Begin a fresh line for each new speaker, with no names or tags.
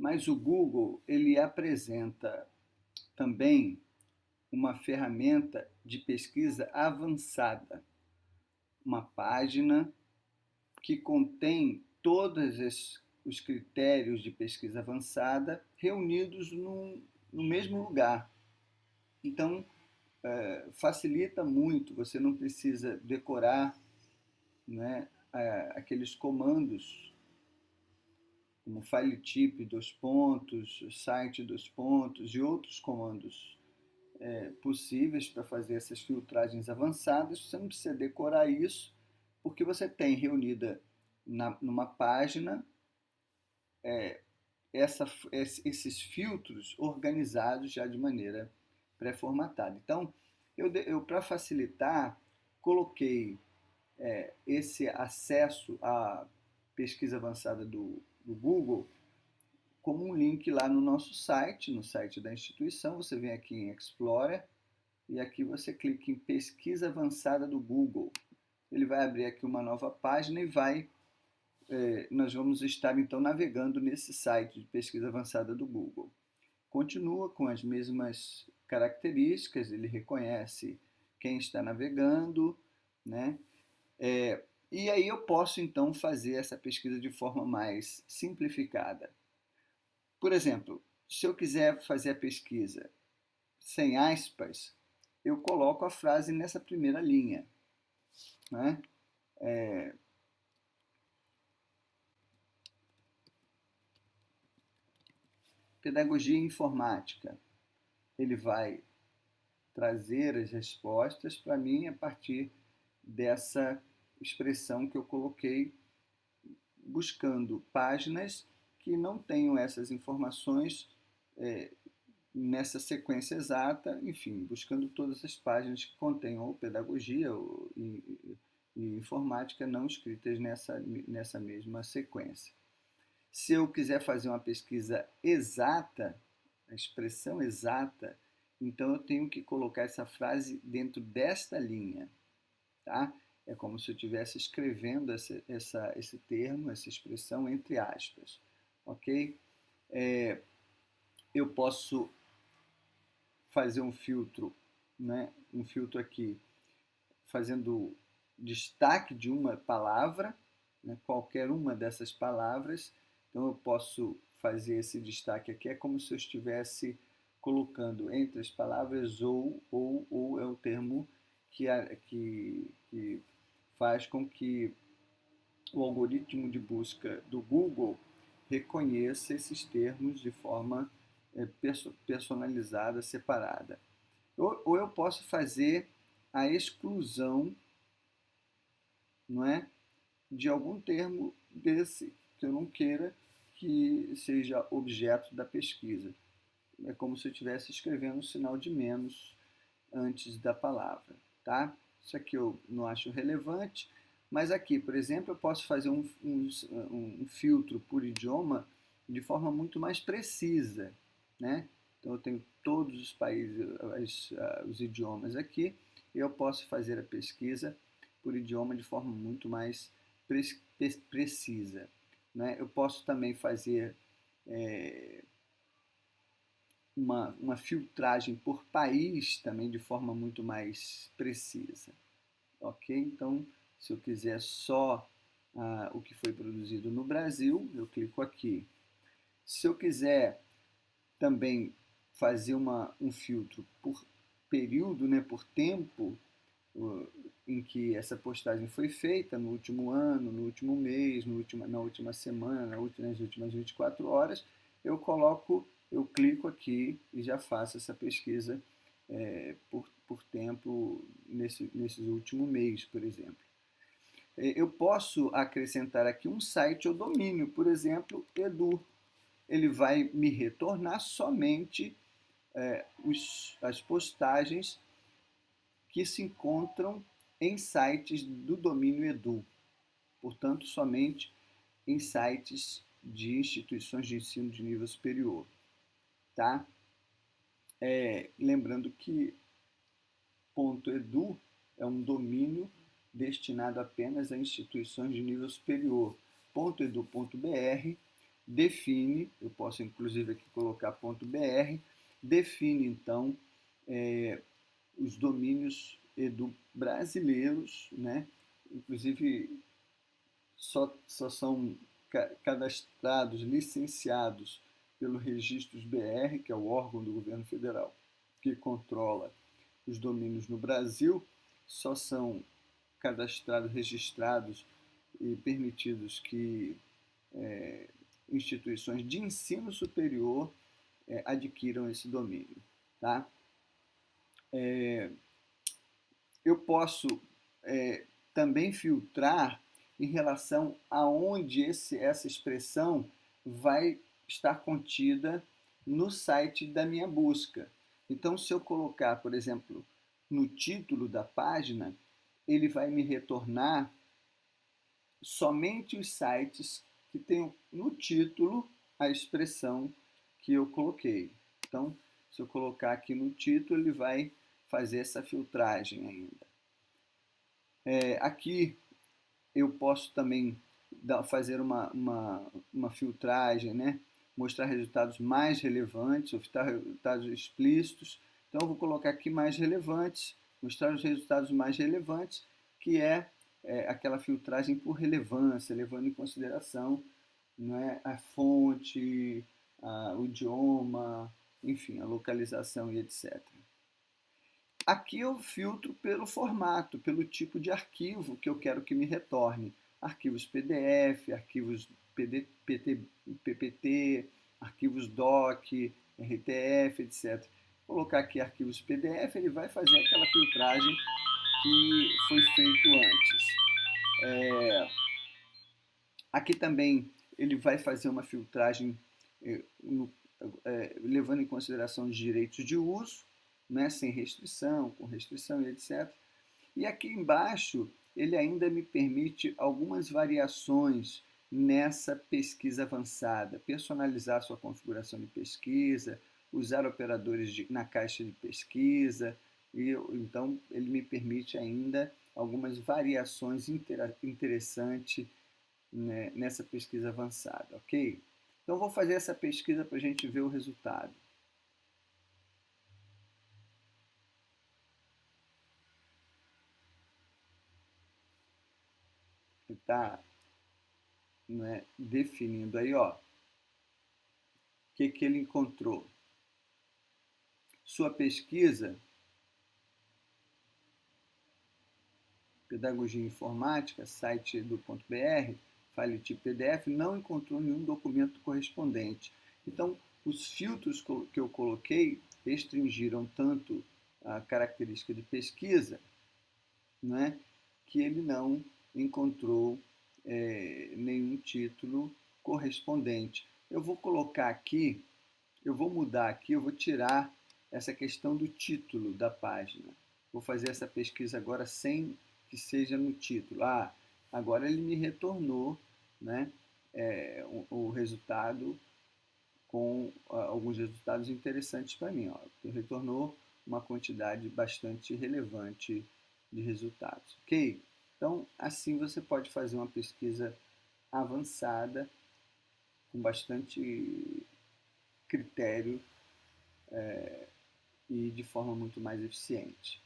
Mas o Google, ele apresenta também uma ferramenta de pesquisa avançada, uma página que contém todos os critérios de pesquisa avançada reunidos no mesmo lugar. Então, facilita muito, você não precisa decorar, né, aqueles comandos como filetip, dois pontos, site, dois pontos e outros comandos possíveis para fazer essas filtragens avançadas. Você não precisa decorar isso, porque você tem reunida numa página esses filtros organizados já de maneira pré-formatada. Então, eu para facilitar, coloquei esse acesso à pesquisa avançada do Google como um link lá no nosso site, no site da instituição. Você vem aqui em Explorer e aqui você clica em pesquisa avançada do Google. Ele vai abrir aqui uma nova página e nós vamos estar então navegando nesse site de pesquisa avançada do Google. Continua com as mesmas características, ele reconhece quem está navegando, né? E aí eu posso então fazer essa pesquisa de forma mais simplificada. Por exemplo, se eu quiser fazer a pesquisa sem aspas, eu coloco a frase nessa primeira linha, né? Pedagogia informática. Ele vai trazer as respostas para mim a partir dessa expressão que eu coloquei, buscando páginas que não tenham essas informações nessa sequência exata, enfim, buscando todas as páginas que contenham ou pedagogia e informática não escritas nessa mesma sequência. Se eu quiser fazer uma pesquisa exata, a expressão exata, então eu tenho que colocar essa frase dentro desta linha, tá? É como se eu estivesse escrevendo esse termo, essa expressão entre aspas, ok? Eu posso fazer um filtro, né? Um filtro aqui, fazendo destaque de uma palavra, né? Qualquer uma dessas palavras. Então eu posso fazer esse destaque aqui, é como se eu estivesse colocando entre as palavras ou é o termo que faz com que o algoritmo de busca do Google reconheça esses termos de forma personalizada, separada. Ou eu posso fazer a exclusão, não é, de algum termo desse que eu não queira que seja objeto da pesquisa. É como se eu estivesse escrevendo um sinal de menos antes da palavra, tá? Isso aqui eu não acho relevante, mas aqui, por exemplo, eu posso fazer um filtro por idioma de forma muito mais precisa, né? Então eu tenho todos os países, os idiomas aqui, e eu posso fazer a pesquisa por idioma de forma muito mais precisa, né? Eu posso também fazer uma filtragem por país também de forma muito mais precisa, ok? Então, se eu quiser só o que foi produzido no Brasil, eu clico aqui. Se eu quiser também fazer um filtro por período, né, por tempo em que essa postagem foi feita, no último ano, no último mês, na última semana, nas últimas 24 horas, eu clico aqui e já faço essa pesquisa por tempo nesse último mês, por exemplo. Eu posso acrescentar aqui um site ou domínio, por exemplo, Edu. Ele vai me retornar somente as postagens que se encontram em sites do domínio Edu, portanto, somente em sites de instituições de ensino de nível superior, tá? Lembrando que .edu é um domínio destinado apenas a instituições de nível superior. .edu.br define, eu posso inclusive aqui colocar .br, define então os domínios brasileiros, né? Inclusive só são cadastrados, licenciados pelo Registros BR, que é o órgão do governo federal que controla os domínios no Brasil, só são cadastrados, registrados e permitidos que instituições de ensino superior adquiram esse domínio. Tá? Eu posso também filtrar em relação a onde essa expressão vai estar contida no site da minha busca. Então, se eu colocar, por exemplo, no título da página, ele vai me retornar somente os sites que tenham no título a expressão que eu coloquei. Então, se eu colocar aqui no título, ele vai fazer essa filtragem ainda. Aqui eu posso também fazer uma filtragem, né? Mostrar resultados mais relevantes, mostrar resultados explícitos. Então, eu vou colocar aqui mais relevantes, mostrar os resultados mais relevantes, que é aquela filtragem por relevância, levando em consideração, né, a fonte, o idioma, enfim, a localização e etc. Aqui eu filtro pelo formato, pelo tipo de arquivo que eu quero que me retorne. Arquivos PDF, arquivos PPT, arquivos DOC, RTF, etc. Vou colocar aqui arquivos PDF, ele vai fazer aquela filtragem que foi feito antes. Aqui também ele vai fazer uma filtragem levando em consideração os direitos de uso, né, sem restrição, com restrição e etc. E aqui embaixo ele ainda me permite algumas variações nessa pesquisa avançada, personalizar sua configuração de pesquisa, usar operadores na caixa de pesquisa, e então ele me permite ainda algumas variações interessantes, né, nessa pesquisa avançada, ok? Então vou fazer essa pesquisa para a gente ver o resultado. Está, né, definindo aí, ó, o que ele encontrou. Sua pesquisa, Pedagogia Informática, site do .br, file tipo PDF, não encontrou nenhum documento correspondente. Então, os filtros que eu coloquei restringiram tanto a característica de pesquisa, né, que ele não encontrou nenhum título correspondente. Eu vou colocar aqui, eu vou mudar aqui, eu vou tirar essa questão do título da página. Vou fazer essa pesquisa agora sem que seja no título. Agora ele me retornou, né, o resultado com alguns resultados interessantes para mim. Ele retornou uma quantidade bastante relevante de resultados. Ok? Então, assim você pode fazer uma pesquisa avançada com bastante critério e de forma muito mais eficiente.